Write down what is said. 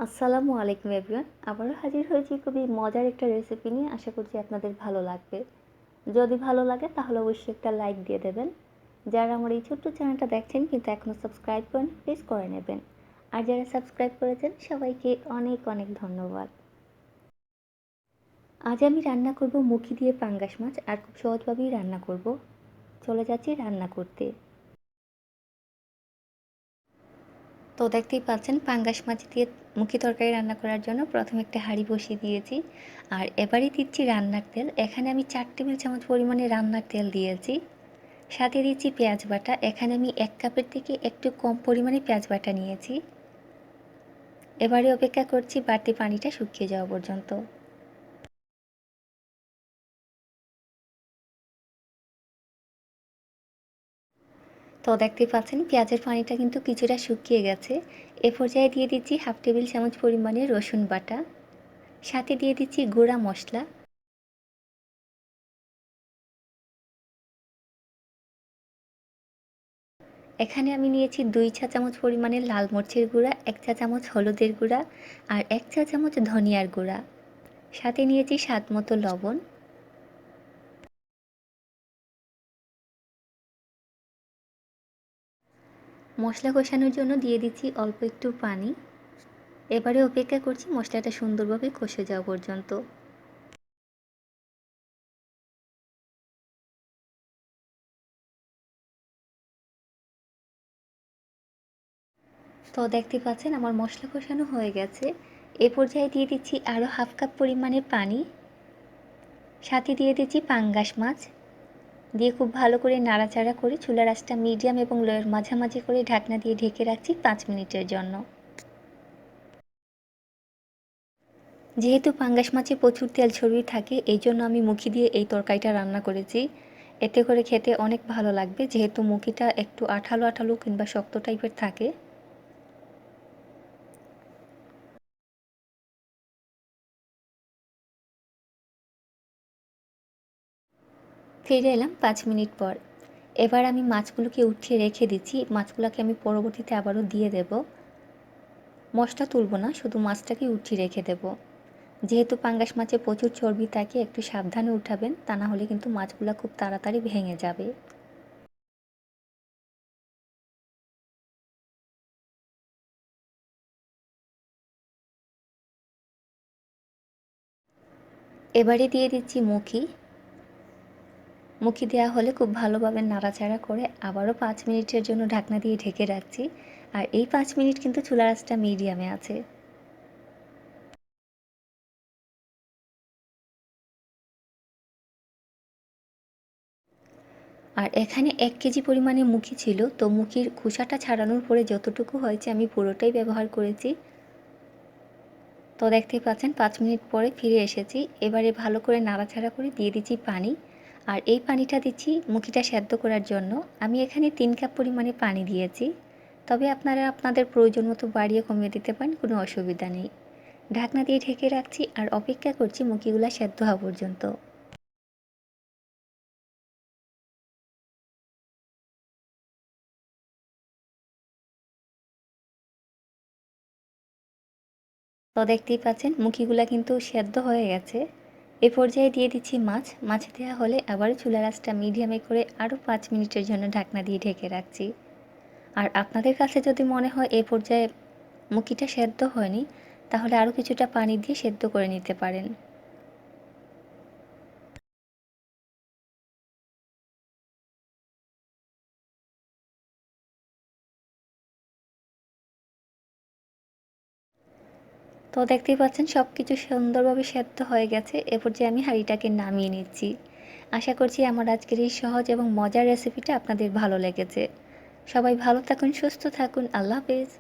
আসসালামু আলাইকুম এভরিওয়ান। আবারও হাজির হয়েছি খুবই মজার একটা রেসিপি নিয়ে। আশা করছি আপনাদের ভালো লাগবে। যদি ভালো লাগে তাহলে অবশ্যই একটা লাইক দিয়ে দেবেন। যারা আমার এই ছোট্ট চ্যানেলটা দেখছেন কিন্তু এখনও সাবস্ক্রাইব করেন, প্লিজ করে নেবেন। আর যারা সাবস্ক্রাইব করেছেন সবাইকে অনেক অনেক ধন্যবাদ। আজ আমি রান্না করব মুখি দিয়ে পাঙ্গাস মাছ, আর খুব সহজভাবেই রান্না করব। চলে যাচ্ছি রান্না করতে। তো দেখতেই পাচ্ছেন পাঙ্গাস মাছ দিয়ে মুখি তরকারি রান্না করার জন্য প্রথমে একটা হাঁড়ি বসিয়ে দিয়েছি। আর এবারই দিচ্ছি রান্নার তেল। এখানে আমি 4 টেবিল চামচ পরিমাণে রান্নার তেল দিয়েছি। সাথে দিচ্ছি পেঁয়াজ বাটা। এখানে আমি 1 কাপের থেকে একটু কম পরিমাণে পেঁয়াজ বাটা নিয়েছি। এবারে অপেক্ষা করছি বাড়তি পানিটা শুকিয়ে যাওয়া পর্যন্ত। তো দেখতেই পাচ্ছেন পেঁয়াজের পানিটা কিন্তু কিছুটা শুকিয়ে গেছে। এ পর্যায়ে দিয়ে দিচ্ছি 1/2 টেবিল চামচ পরিমাণে রসুন বাটা। সাথে দিয়ে দিচ্ছি গুঁড়া মশলা। এখানে আমি নিয়েছি 2 চা চামচ পরিমাণে লাল মরিচের গুঁড়া, 1 চা চামচ হলুদের গুঁড়া আর 1 চা চামচ ধনিয়ার গুঁড়া। সাথে নিয়েছি স্বাদ মতো লবণ। মশলা কষানোর জন্য দিয়ে দিচ্ছি অল্প একটু পানি। এবারে অপেক্ষা করছি মশলাটা সুন্দরভাবে কষে যাওয়া পর্যন্ত। তো দেখতে পাচ্ছেন আমার মশলা কষানো হয়ে গেছে। এ পর্যায়ে দিয়ে দিচ্ছি আরও 1/2 কাপ পরিমাণে পানি। সাথে দিয়ে দিচ্ছি পাঙ্গাস মাছ। দিয়ে খুব ভালো করে নাড়াচাড়া করে চুলার আঁচটা মিডিয়াম এবং লোয়ের মাঝামাঝি করে ঢাকনা দিয়ে ঢেকে রাখছি 5 মিনিটের জন্য। যেহেতু পাঙ্গাস মাছে প্রচুর তেল ছড়িয়ে থাকে, এই জন্য আমি মুখি দিয়ে এই তরকারিটা রান্না করেছি। এতে করে খেতে অনেক ভালো লাগবে, যেহেতু মুখিটা একটু আঠালো আঠালো কিংবা শক্ত টাইপের থাকে। ফিরে এলাম 5 মিনিট পর। এবার আমি মাছগুলোকে উঠিয়ে রেখে দিচ্ছি। মাছগুলোকে আমি পরবর্তীতে আবারও দিয়ে দেব। মশলা তুলব না, শুধু মাছটাকে উঠিয়ে রেখে দেব। যেহেতু পাঙ্গাস মাছে প্রচুর চর্বি থাকে, একটু সাবধানে উঠাবেন, তা না হলে কিন্তু মাছগুলো খুব তাড়াতাড়ি ভেঙে যাবে। এবারে দিয়ে দিচ্ছি মুখি। মুখি দেওয়া হলে খুব ভালোভাবে নাড়াচাড়া করে আবারও 5 মিনিটের জন্য ঢাকনা দিয়ে ঢেকে রাখছি। আর এই 5 মিনিট কিন্তু চুলার আঁচটা মিডিয়ামে আছে। আর এখানে 1 কেজি পরিমাণে মুখি ছিল, তো মুখির খোসাটা ছাড়ানোর পরে যতটুকু হয়েছে আমি পুরোটাই ব্যবহার করেছি। তো দেখতেই পাচ্ছেন 5 মিনিট পরে ফিরে এসেছি। এবারে ভালো করে নাড়াচাড়া করে দিয়ে দিচ্ছি পানি। আর এই পানিটা দিচ্ছি মুখিটা সেদ্ধ করার জন্য। আমি এখানে 3 কাপ পরিমাণে পানি দিয়েছি। তবে আপনারা আপনাদের প্রয়োজন মতো বাড়িয়ে কমিয়ে দিতে পারেন, কোনো অসুবিধা নেই। ঢাকনা দিয়ে ঢেকে রাখছি আর অপেক্ষা করছি মুখিগুলা সেদ্ধ হওয়া পর্যন্ত। তো দেখতেই পাচ্ছেন মুখিগুলা কিন্তু সেদ্ধ হয়ে গেছে। এ পর্যায়ে দিয়ে দিচ্ছি মাছ। মাছ দেওয়া হলে আবারও চুলার আঁচটা মিডিয়ামে করে আরও 5 মিনিটের জন্য ঢাকনা দিয়ে ঢেকে রাখছি। আর আপনাদের কাছে যদি মনে হয় এ পর্যায়ে মুখিটা সেদ্ধ হয়নি, তাহলে আরও কিছুটা পানি দিয়ে সেদ্ধ করে নিতে পারেন। তো দেখতেই পাচ্ছেন সব কিছু সুন্দরভাবে সেদ্ধ হয়ে গেছে। এ পর্যায়ে আমি হাঁড়িটাকে নামিয়ে নিচ্ছি। আশা করছি আমার আজকের এই সহজ এবং মজার রেসিপিটা আপনাদের ভালো লেগেছে। সবাই ভালো থাকুন, সুস্থ থাকুন। আল্লাহ হাফেজ।